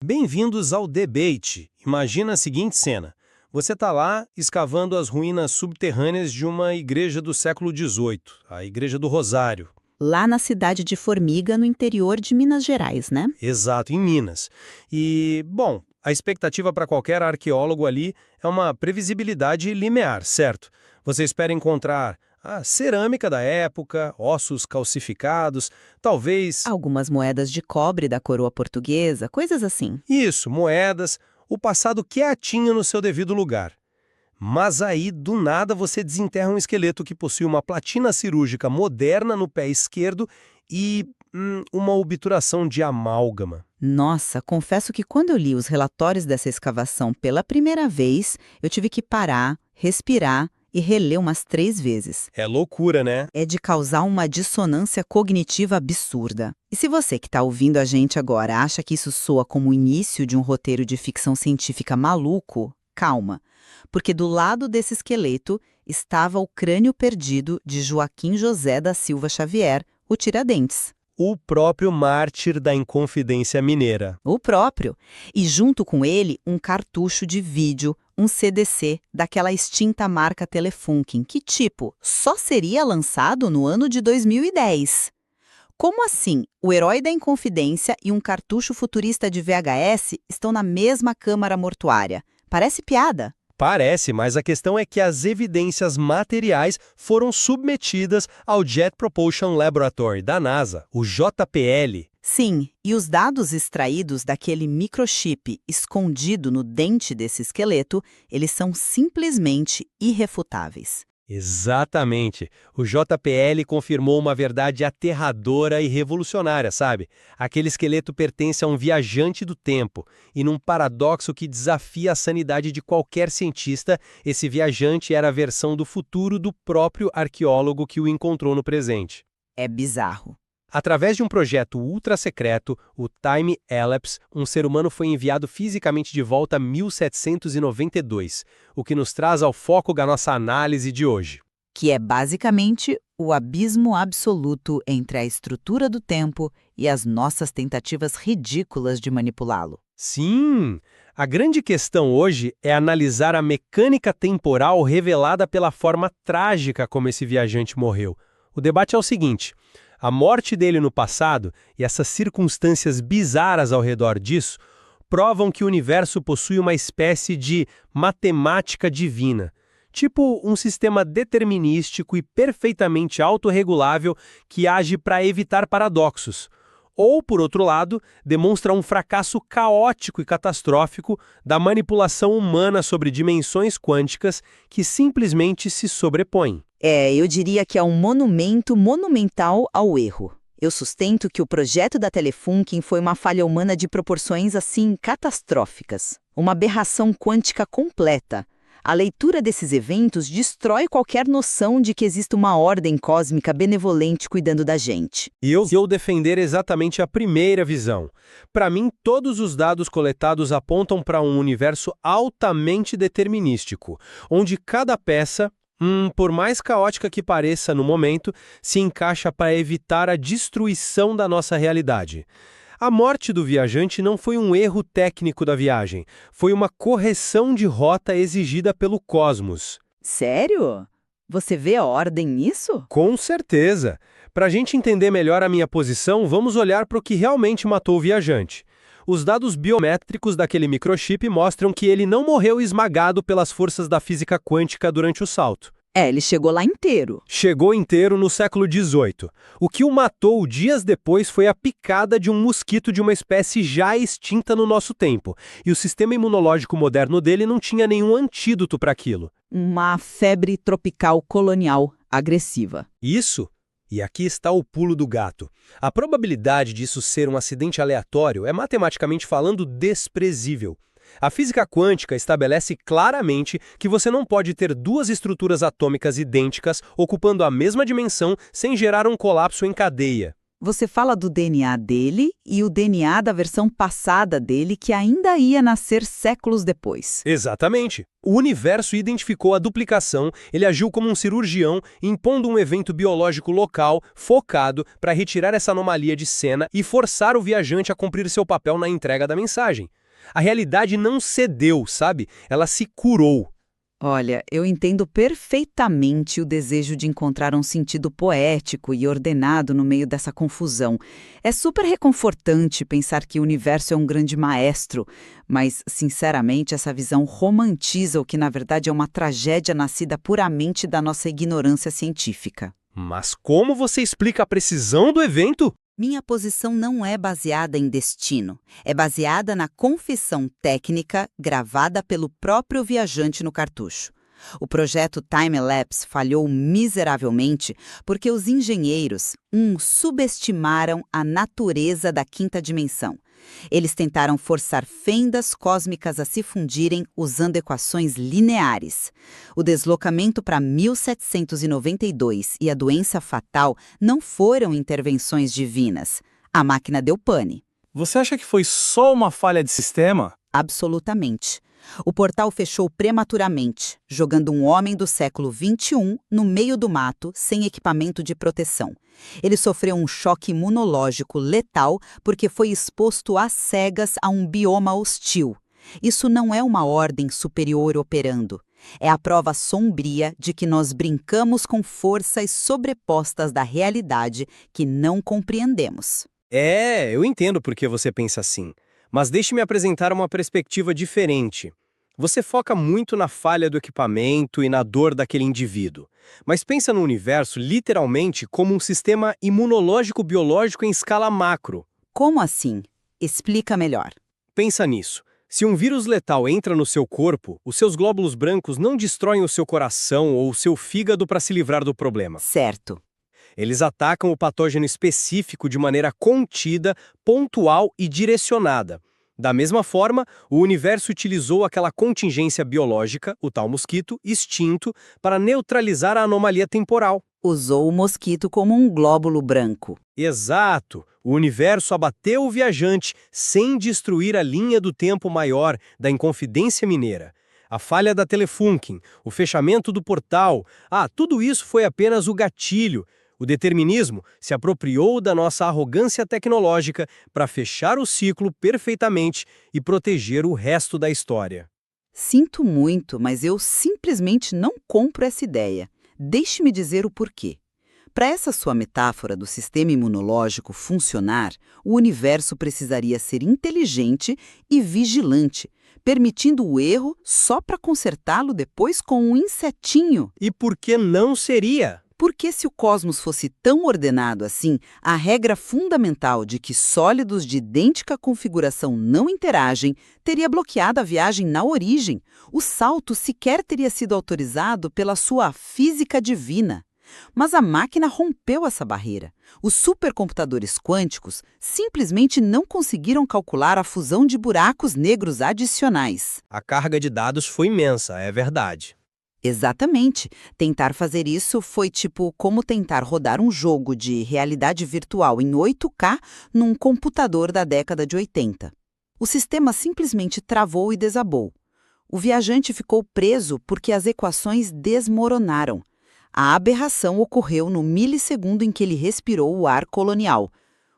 Bem-vindos ao debate. Imagina a seguinte cena. Você está lá escavando as ruínas subterrâneas de uma igreja do século XVIII, a Igreja do Rosário. Lá na cidade de Formiga, no interior de Minas Gerais, né? Exato, em Minas. E, bom, a expectativa para qualquer arqueólogo ali é uma previsibilidade linear, certo? Você espera encontrar a cerâmica da época, ossos calcificados, talvez... Algumas moedas de cobre da coroa portuguesa, coisas assim. Isso, moedas, o passado quietinho no seu devido lugar. Mas aí, do nada, você desenterra um esqueleto que possui uma platina cirúrgica moderna no pé esquerdo e uma obturação de amálgama. Nossa, confesso que quando eu li os relatórios dessa escavação pela primeira vez, eu tive que parar, respirar e reler umas 3 vezes. É loucura, né? É de causar uma dissonância cognitiva absurda. E se você que está ouvindo a gente agora acha que isso soa como o início de um roteiro de ficção científica maluco, calma. Porque do lado desse esqueleto estava o crânio perdido de Joaquim José da Silva Xavier, o Tiradentes. O próprio mártir da Inconfidência Mineira. O próprio. E junto com ele, um cartucho de vídeo, um CDC, daquela extinta marca Telefunken, que, só seria lançado no ano de 2010. Como assim? O herói da Inconfidência e um cartucho futurista de VHS estão na mesma câmara mortuária. Parece piada. Parece, mas a questão é que as evidências materiais foram submetidas ao Jet Propulsion Laboratory da NASA, o JPL. Sim, e os dados extraídos daquele microchip escondido no dente desse esqueleto, eles são simplesmente irrefutáveis. Exatamente. O JPL confirmou uma verdade aterradora e revolucionária, sabe? Aquele esqueleto pertence a um viajante do tempo, e num paradoxo que desafia a sanidade de qualquer cientista, esse viajante era a versão do futuro do próprio arqueólogo que o encontrou no presente. É bizarro. Através de um projeto ultra-secreto, o Time Elapse, um ser humano foi enviado fisicamente de volta a 1792, o que nos traz ao foco da nossa análise de hoje. Que é basicamente o abismo absoluto entre a estrutura do tempo e as nossas tentativas ridículas de manipulá-lo. Sim! A grande questão hoje é analisar a mecânica temporal revelada pela forma trágica como esse viajante morreu. O debate é o seguinte: a morte dele no passado e essas circunstâncias bizarras ao redor disso provam que o universo possui uma espécie de matemática divina, tipo um sistema determinístico e perfeitamente autorregulável que age para evitar paradoxos. Ou, por outro lado, demonstra um fracasso caótico e catastrófico da manipulação humana sobre dimensões quânticas que simplesmente se sobrepõem. Eu diria que é um monumento monumental ao erro. Eu sustento que o projeto da Telefunken foi uma falha humana de proporções, assim, catastróficas. Uma aberração quântica completa. A leitura desses eventos destrói qualquer noção de que existe uma ordem cósmica benevolente cuidando da gente. E eu defender exatamente a primeira visão. Para mim, todos os dados coletados apontam para um universo altamente determinístico, onde cada peça, por mais caótica que pareça no momento, se encaixa para evitar a destruição da nossa realidade. A morte do viajante não foi um erro técnico da viagem, foi uma correção de rota exigida pelo cosmos. Sério? Você vê a ordem nisso? Com certeza. Para a gente entender melhor a minha posição, vamos olhar para o que realmente matou o viajante. Os dados biométricos daquele microchip mostram que ele não morreu esmagado pelas forças da física quântica durante o salto. Ele chegou lá inteiro. Chegou inteiro no século XVIII. O que o matou dias depois foi a picada de um mosquito de uma espécie já extinta no nosso tempo. E o sistema imunológico moderno dele não tinha nenhum antídoto para aquilo. Uma febre tropical colonial agressiva. Isso? E aqui está o pulo do gato. A probabilidade disso ser um acidente aleatório é, matematicamente falando, desprezível. A física quântica estabelece claramente que você não pode ter duas estruturas atômicas idênticas ocupando a mesma dimensão sem gerar um colapso em cadeia. Você fala do DNA dele e o DNA da versão passada dele que ainda ia nascer séculos depois. Exatamente. O universo identificou a duplicação, ele agiu como um cirurgião, impondo um evento biológico local, focado, para retirar essa anomalia de cena e forçar o viajante a cumprir seu papel na entrega da mensagem. A realidade não cedeu, sabe? Ela se curou. Olha, eu entendo perfeitamente o desejo de encontrar um sentido poético e ordenado no meio dessa confusão. É super reconfortante pensar que o universo é um grande maestro, mas, sinceramente, essa visão romantiza o que, na verdade, é uma tragédia nascida puramente da nossa ignorância científica. Mas como você explica a precisão do evento? Minha posição não é baseada em destino. É baseada na confissão técnica gravada pelo próprio viajante no cartucho. O projeto Time-Lapse falhou miseravelmente porque os engenheiros, subestimaram a natureza da quinta dimensão. Eles tentaram forçar fendas cósmicas a se fundirem usando equações lineares. O deslocamento para 1792 e a doença fatal não foram intervenções divinas. A máquina deu pane. Você acha que foi só uma falha de sistema? Absolutamente. O portal fechou prematuramente, jogando um homem do século XXI no meio do mato, sem equipamento de proteção. Ele sofreu um choque imunológico letal porque foi exposto às cegas a um bioma hostil. Isso não é uma ordem superior operando. É a prova sombria de que nós brincamos com forças sobrepostas da realidade que não compreendemos. Eu entendo por que você pensa assim. Mas deixe-me apresentar uma perspectiva diferente. Você foca muito na falha do equipamento e na dor daquele indivíduo. Mas pensa no universo literalmente como um sistema imunológico-biológico em escala macro. Como assim? Explica melhor. Pensa nisso. Se um vírus letal entra no seu corpo, os seus glóbulos brancos não destroem o seu coração ou o seu fígado para se livrar do problema. Certo. Eles atacam o patógeno específico de maneira contida, pontual e direcionada. Da mesma forma, o universo utilizou aquela contingência biológica, o tal mosquito, extinto, para neutralizar a anomalia temporal. Usou o mosquito como um glóbulo branco. Exato! O universo abateu o viajante sem destruir a linha do tempo maior da Inconfidência Mineira. A falha da Telefunken, o fechamento do portal, tudo isso foi apenas o gatilho. O determinismo se apropriou da nossa arrogância tecnológica para fechar o ciclo perfeitamente e proteger o resto da história. Sinto muito, mas eu simplesmente não compro essa ideia. Deixe-me dizer o porquê. Para essa sua metáfora do sistema imunológico funcionar, o universo precisaria ser inteligente e vigilante, permitindo o erro só para consertá-lo depois com um insetinho. E por que não seria? Porque se o cosmos fosse tão ordenado assim, a regra fundamental de que sólidos de idêntica configuração não interagem teria bloqueado a viagem na origem. O salto sequer teria sido autorizado pela sua física divina. Mas a máquina rompeu essa barreira. Os supercomputadores quânticos simplesmente não conseguiram calcular a fusão de buracos negros adicionais. A carga de dados foi imensa, é verdade. Exatamente. Tentar fazer isso foi como tentar rodar um jogo de realidade virtual em 8K num computador da década de 80. O sistema simplesmente travou e desabou. O viajante ficou preso porque as equações desmoronaram. A aberração ocorreu no milissegundo em que ele respirou o ar colonial.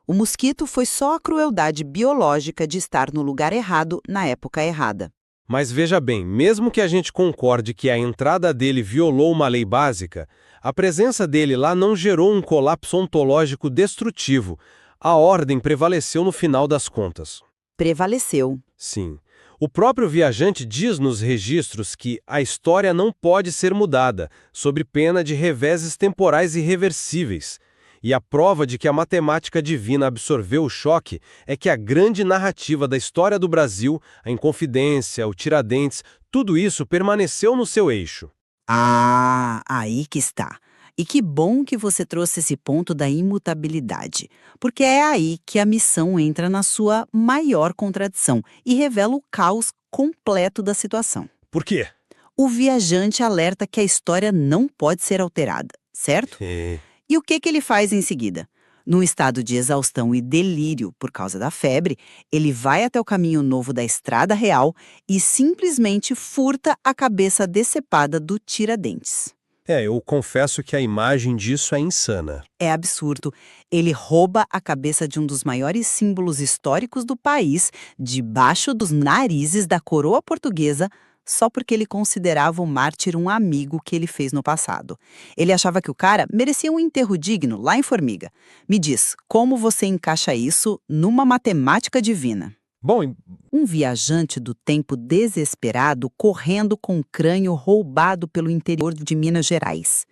O mosquito foi só a crueldade biológica de estar no lugar errado na época errada. Mas veja bem, mesmo que a gente concorde que a entrada dele violou uma lei básica, a presença dele lá não gerou um colapso ontológico destrutivo. A ordem prevaleceu no final das contas. Prevaleceu. Sim. O próprio viajante diz nos registros que a história não pode ser mudada, sob pena de reveses temporais irreversíveis. E a prova de que a matemática divina absorveu o choque é que a grande narrativa da história do Brasil, a Inconfidência, o Tiradentes, tudo isso permaneceu no seu eixo. Aí que está. E que bom que você trouxe esse ponto da imutabilidade, porque é aí que a missão entra na sua maior contradição e revela o caos completo da situação. Por quê? O viajante alerta que a história não pode ser alterada, certo? E o que ele faz em seguida? Num estado de exaustão e delírio por causa da febre, ele vai até o caminho novo da Estrada Real e simplesmente furta a cabeça decepada do Tiradentes. Eu confesso que a imagem disso é insana. É absurdo. Ele rouba a cabeça de um dos maiores símbolos históricos do país, debaixo dos narizes da coroa portuguesa, só porque ele considerava o mártir um amigo que ele fez no passado. Ele achava que o cara merecia um enterro digno lá em Formiga. Me diz, como você encaixa isso numa matemática divina? Bom, Um viajante do tempo desesperado correndo com o crânio roubado pelo interior de Minas Gerais.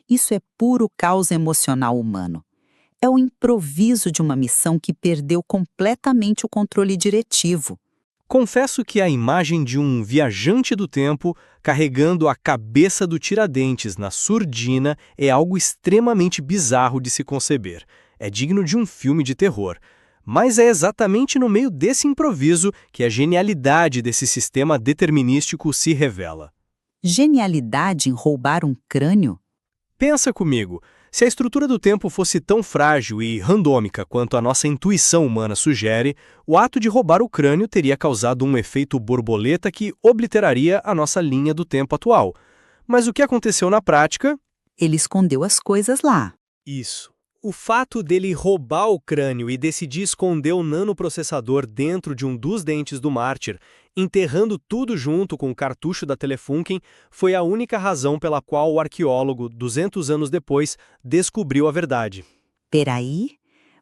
Isso é puro caos emocional humano. É o improviso de uma missão que perdeu completamente o controle diretivo. Confesso que a imagem de um viajante do tempo carregando a cabeça do Tiradentes na surdina é algo extremamente bizarro de se conceber. É digno de um filme de terror. Mas é exatamente no meio desse improviso que a genialidade desse sistema determinístico se revela. Genialidade em roubar um crânio? Pensa comigo, se a estrutura do tempo fosse tão frágil e randômica quanto a nossa intuição humana sugere, o ato de roubar o crânio teria causado um efeito borboleta que obliteraria a nossa linha do tempo atual. Mas o que aconteceu na prática? Ele escondeu as coisas lá. isso. O fato dele roubar o crânio e decidir esconder o nanoprocessador dentro de um dos dentes do mártir, enterrando tudo junto com o cartucho da Telefunken, foi a única razão pela qual o arqueólogo, 200 anos depois, descobriu a verdade. Peraí?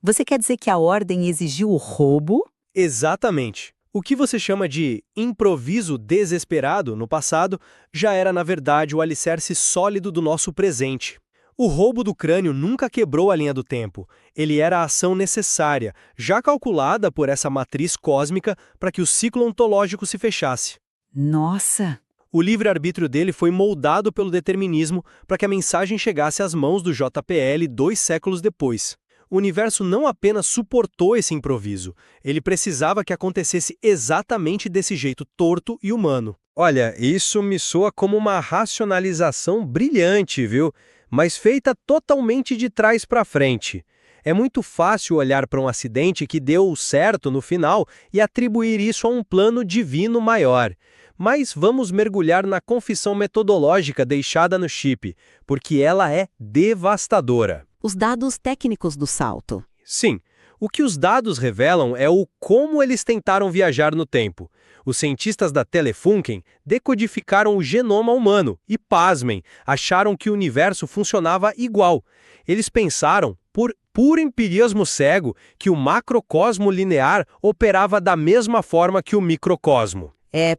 Você quer dizer que a ordem exigiu o roubo? Exatamente. O que você chama de improviso desesperado no passado já era, na verdade, o alicerce sólido do nosso presente. O roubo do crânio nunca quebrou a linha do tempo. Ele era a ação necessária, já calculada por essa matriz cósmica para que o ciclo ontológico se fechasse. Nossa! O livre-arbítrio dele foi moldado pelo determinismo para que a mensagem chegasse às mãos do JPL 2 séculos depois. O universo não apenas suportou esse improviso, ele precisava que acontecesse exatamente desse jeito torto e humano. Olha, isso me soa como uma racionalização brilhante, viu? Mas feita totalmente de trás para frente. É muito fácil olhar para um acidente que deu certo no final e atribuir isso a um plano divino maior. Mas vamos mergulhar na confissão metodológica deixada no chip, porque ela é devastadora. Os dados técnicos do salto. Sim, o que os dados revelam é o como eles tentaram viajar no tempo. Os cientistas da Telefunken decodificaram o genoma humano e, pasmem, acharam que o universo funcionava igual. Eles pensaram, por puro empirismo cego, que o macrocosmo linear operava da mesma forma que o microcosmo.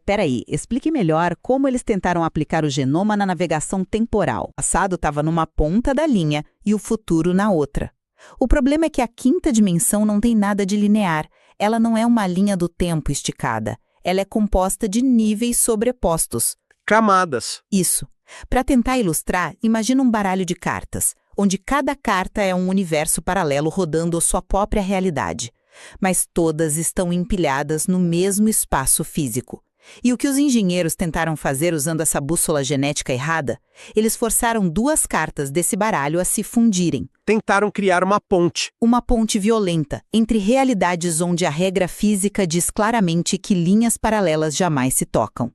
Peraí, explique melhor como eles tentaram aplicar o genoma na navegação temporal. O passado estava numa ponta da linha e o futuro na outra. O problema é que a quinta dimensão não tem nada de linear. Ela não é uma linha do tempo esticada. Ela é composta de níveis sobrepostos. Camadas. Isso. Para tentar ilustrar, imagina um baralho de cartas, onde cada carta é um universo paralelo rodando sua própria realidade. Mas todas estão empilhadas no mesmo espaço físico. E o que os engenheiros tentaram fazer usando essa bússola genética errada? Eles forçaram duas cartas desse baralho a se fundirem. Tentaram criar uma ponte. Uma ponte violenta entre realidades onde a regra física diz claramente que linhas paralelas jamais se tocam.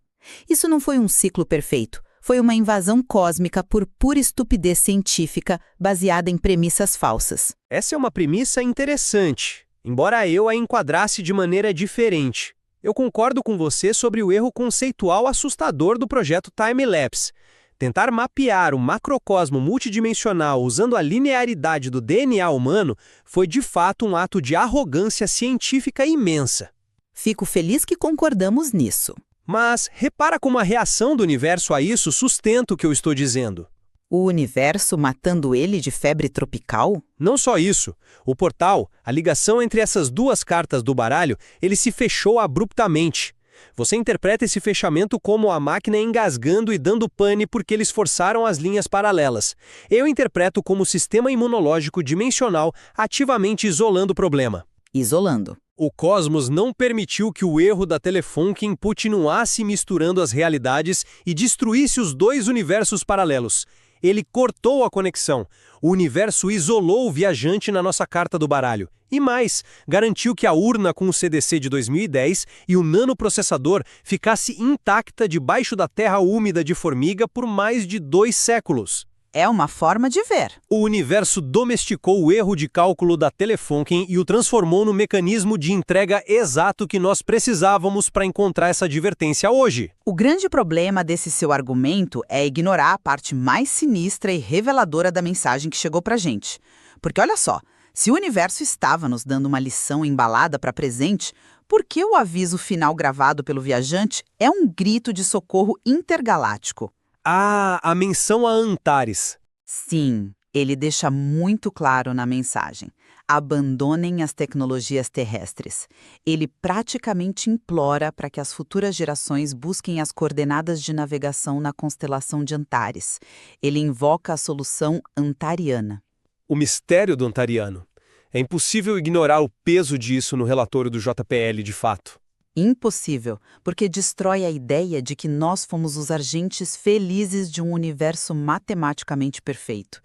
Isso não foi um ciclo perfeito. Foi uma invasão cósmica por pura estupidez científica baseada em premissas falsas. Essa é uma premissa interessante, embora eu a enquadrasse de maneira diferente. Eu concordo com você sobre o erro conceitual assustador do projeto Time-Lapse. Tentar mapear o macrocosmo multidimensional usando a linearidade do DNA humano foi de fato um ato de arrogância científica imensa. Fico feliz que concordamos nisso. Mas repara como a reação do universo a isso sustenta o que eu estou dizendo. O universo matando ele de febre tropical? Não só isso. O portal, a ligação entre essas duas cartas do baralho, ele se fechou abruptamente. Você interpreta esse fechamento como a máquina engasgando e dando pane porque eles forçaram as linhas paralelas. Eu interpreto como o sistema imunológico dimensional ativamente isolando o problema. Isolando. O cosmos não permitiu que o erro da Telefunken continuasse misturando as realidades e destruísse os dois universos paralelos. Ele cortou a conexão. O universo isolou o viajante na nossa carta do baralho. E mais, garantiu que a urna com o CDC de 2010 e o nanoprocessador ficasse intacta debaixo da terra úmida de Formiga por mais de 2 séculos. É uma forma de ver. O universo domesticou o erro de cálculo da Telefunken e o transformou no mecanismo de entrega exato que nós precisávamos para encontrar essa advertência hoje. O grande problema desse seu argumento é ignorar a parte mais sinistra e reveladora da mensagem que chegou pra gente. Porque olha só, se o universo estava nos dando uma lição embalada para presente, por que o aviso final gravado pelo viajante é um grito de socorro intergaláctico? Ah, a menção a Antares. Sim, ele deixa muito claro na mensagem. Abandonem as tecnologias terrestres. Ele praticamente implora para que as futuras gerações busquem as coordenadas de navegação na constelação de Antares. Ele invoca a solução antariana. O mistério do Antariano. É impossível ignorar o peso disso no relatório do JPL de fato. Impossível, porque destrói a ideia de que nós fomos os agentes felizes de um universo matematicamente perfeito.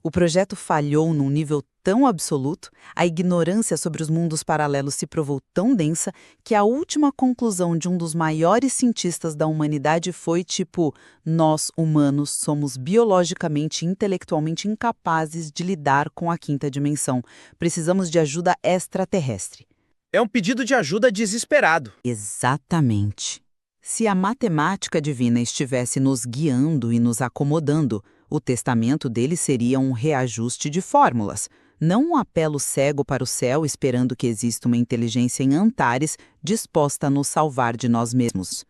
O projeto falhou num nível tão absoluto, a ignorância sobre os mundos paralelos se provou tão densa, que a última conclusão de um dos maiores cientistas da humanidade foi tipo: nós, humanos, somos biologicamente e intelectualmente incapazes de lidar com a quinta dimensão. Precisamos de ajuda extraterrestre. É um pedido de ajuda desesperado. Exatamente. Se a matemática divina estivesse nos guiando e nos acomodando, o testamento dele seria um reajuste de fórmulas, não um apelo cego para o céu esperando que exista uma inteligência em Antares disposta a nos salvar de nós mesmos.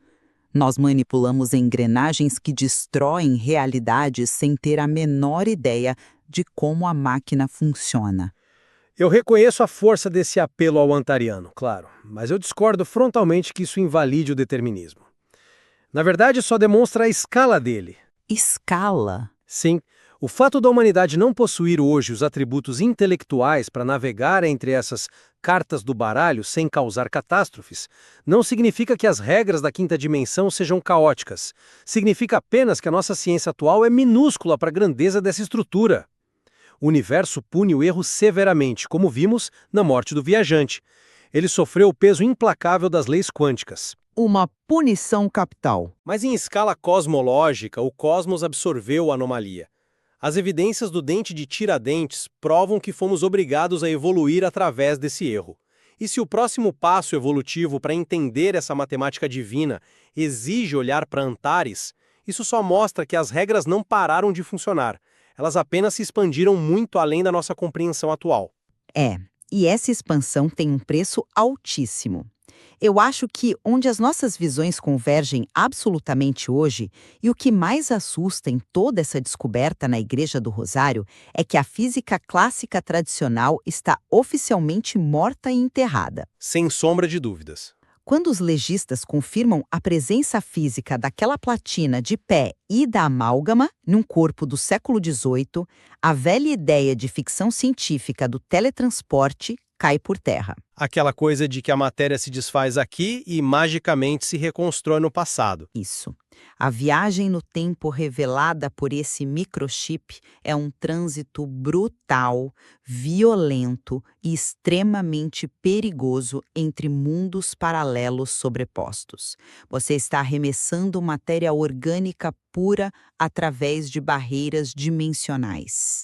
Nós manipulamos engrenagens que destroem realidades sem ter a menor ideia de como a máquina funciona. Eu reconheço a força desse apelo ao Antariano, claro, mas eu discordo frontalmente que isso invalide o determinismo. Na verdade, só demonstra a escala dele. Escala? Sim, o fato da humanidade não possuir hoje os atributos intelectuais para navegar entre essas cartas do baralho sem causar catástrofes, não significa que as regras da quinta dimensão sejam caóticas. Significa apenas que a nossa ciência atual é minúscula para a grandeza dessa estrutura. O universo pune o erro severamente, como vimos na morte do viajante. Ele sofreu o peso implacável das leis quânticas. Uma punição capital. Mas em escala cosmológica, o cosmos absorveu a anomalia. As evidências do dente de Tiradentes provam que fomos obrigados a evoluir através desse erro. E se o próximo passo evolutivo para entender essa matemática divina exige olhar para Antares, isso só mostra que as regras não pararam de funcionar. Elas apenas se expandiram muito além da nossa compreensão atual. E essa expansão tem um preço altíssimo. Eu acho que onde as nossas visões convergem absolutamente hoje, e o que mais assusta em toda essa descoberta na Igreja do Rosário, é que a física clássica tradicional está oficialmente morta e enterrada. Sem sombra de dúvidas. Quando os legistas confirmam a presença física daquela platina de pé e da amálgama num corpo do século XVIII, a velha ideia de ficção científica do teletransporte cai por terra. Aquela coisa de que a matéria se desfaz aqui e magicamente se reconstrói no passado. Isso. A viagem no tempo revelada por esse microchip é um trânsito brutal, violento e extremamente perigoso entre mundos paralelos sobrepostos. Você está arremessando matéria orgânica pura através de barreiras dimensionais.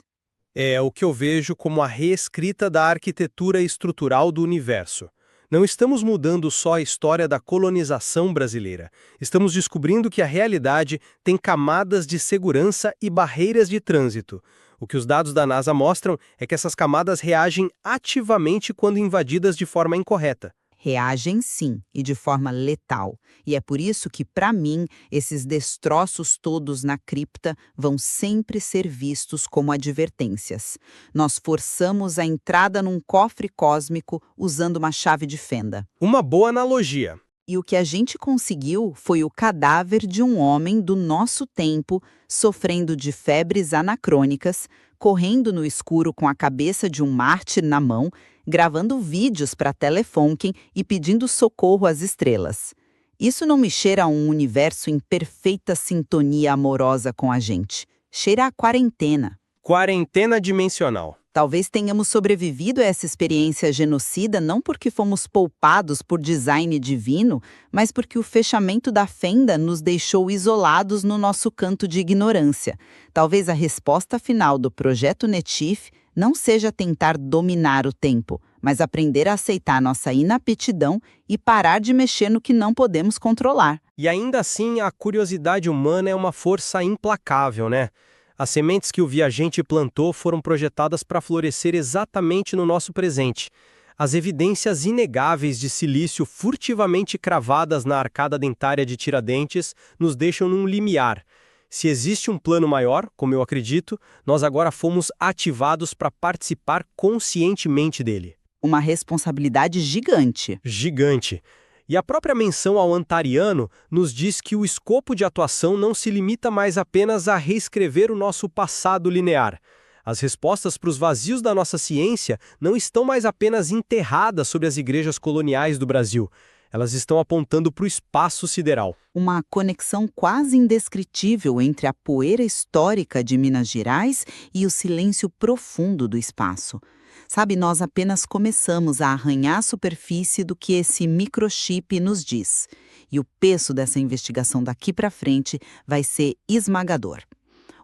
É o que eu vejo como a reescrita da arquitetura estrutural do universo. Não estamos mudando só a história da colonização brasileira. Estamos descobrindo que a realidade tem camadas de segurança e barreiras de trânsito. O que os dados da NASA mostram é que essas camadas reagem ativamente quando invadidas de forma incorreta. Reagem sim, e de forma letal. E é por isso que, para mim, esses destroços todos na cripta vão sempre ser vistos como advertências. Nós forçamos a entrada num cofre cósmico usando uma chave de fenda. Uma boa analogia. E o que a gente conseguiu foi o cadáver de um homem do nosso tempo, sofrendo de febres anacrônicas, correndo no escuro com a cabeça de um mártir na mão, gravando vídeos para Telefunken e pedindo socorro às estrelas. Isso não me cheira a um universo em perfeita sintonia amorosa com a gente. cheira a quarentena. Quarentena dimensional. Talvez tenhamos sobrevivido a essa experiência genocida não porque fomos poupados por design divino, mas porque o fechamento da fenda nos deixou isolados no nosso canto de ignorância. Talvez a resposta final do projeto Netif não seja tentar dominar o tempo, mas aprender a aceitar nossa inaptidão e parar de mexer no que não podemos controlar. E ainda assim, a curiosidade humana é uma força implacável, né? As sementes que o viajante plantou foram projetadas para florescer exatamente no nosso presente. As evidências inegáveis de silício furtivamente cravadas na arcada dentária de Tiradentes nos deixam num limiar. Se existe um plano maior, como eu acredito, nós agora fomos ativados para participar conscientemente dele. Uma responsabilidade gigante. Gigante. E a própria menção ao Antariano nos diz que o escopo de atuação não se limita mais apenas a reescrever o nosso passado linear. As respostas para os vazios da nossa ciência não estão mais apenas enterradas sobre as igrejas coloniais do Brasil. Elas estão apontando para o espaço sideral. Uma conexão quase indescritível entre a poeira histórica de Minas Gerais e o silêncio profundo do espaço. Sabe, nós apenas começamos a arranhar a superfície do que esse microchip nos diz. E o peso dessa investigação daqui para frente vai ser esmagador.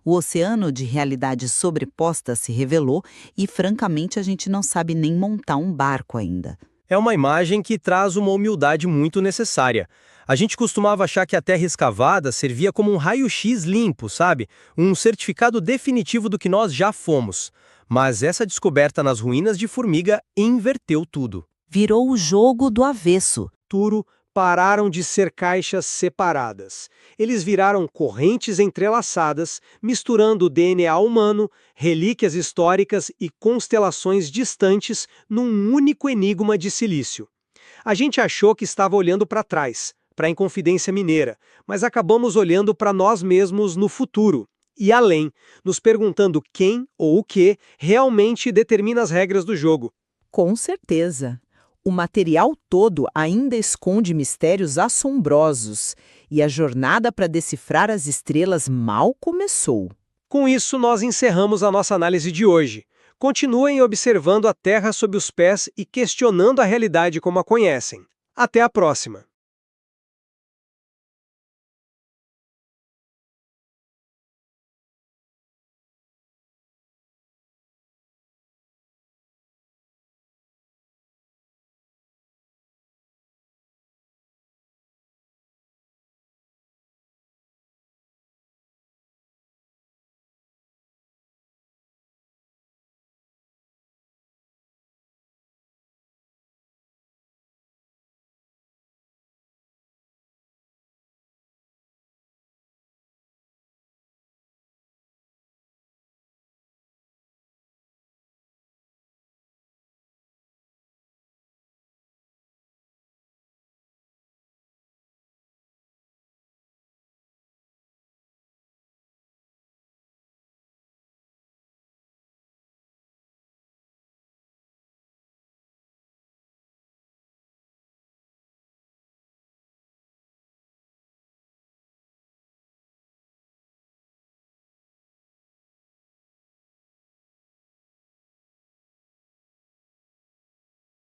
O oceano de realidades sobrepostas se revelou e, francamente, a gente não sabe nem montar um barco ainda. É uma imagem que traz uma humildade muito necessária. A gente costumava achar que a terra escavada servia como um raio-x limpo, sabe? Um certificado definitivo do que nós já fomos. Mas essa descoberta nas ruínas de Formiga inverteu tudo. Virou o jogo do avesso. Turo pararam de ser caixas separadas. Eles viraram correntes entrelaçadas, misturando o DNA humano, relíquias históricas e constelações distantes num único enigma de silício. A gente achou que estava olhando para trás, para a Inconfidência Mineira, mas acabamos olhando para nós mesmos no futuro. E além, nos perguntando quem ou o que realmente determina as regras do jogo. Com certeza. O material todo ainda esconde mistérios assombrosos e a jornada para decifrar as estrelas mal começou. Com isso, nós encerramos a nossa análise de hoje. Continuem observando a Terra sob os pés e questionando a realidade como a conhecem. Até a próxima!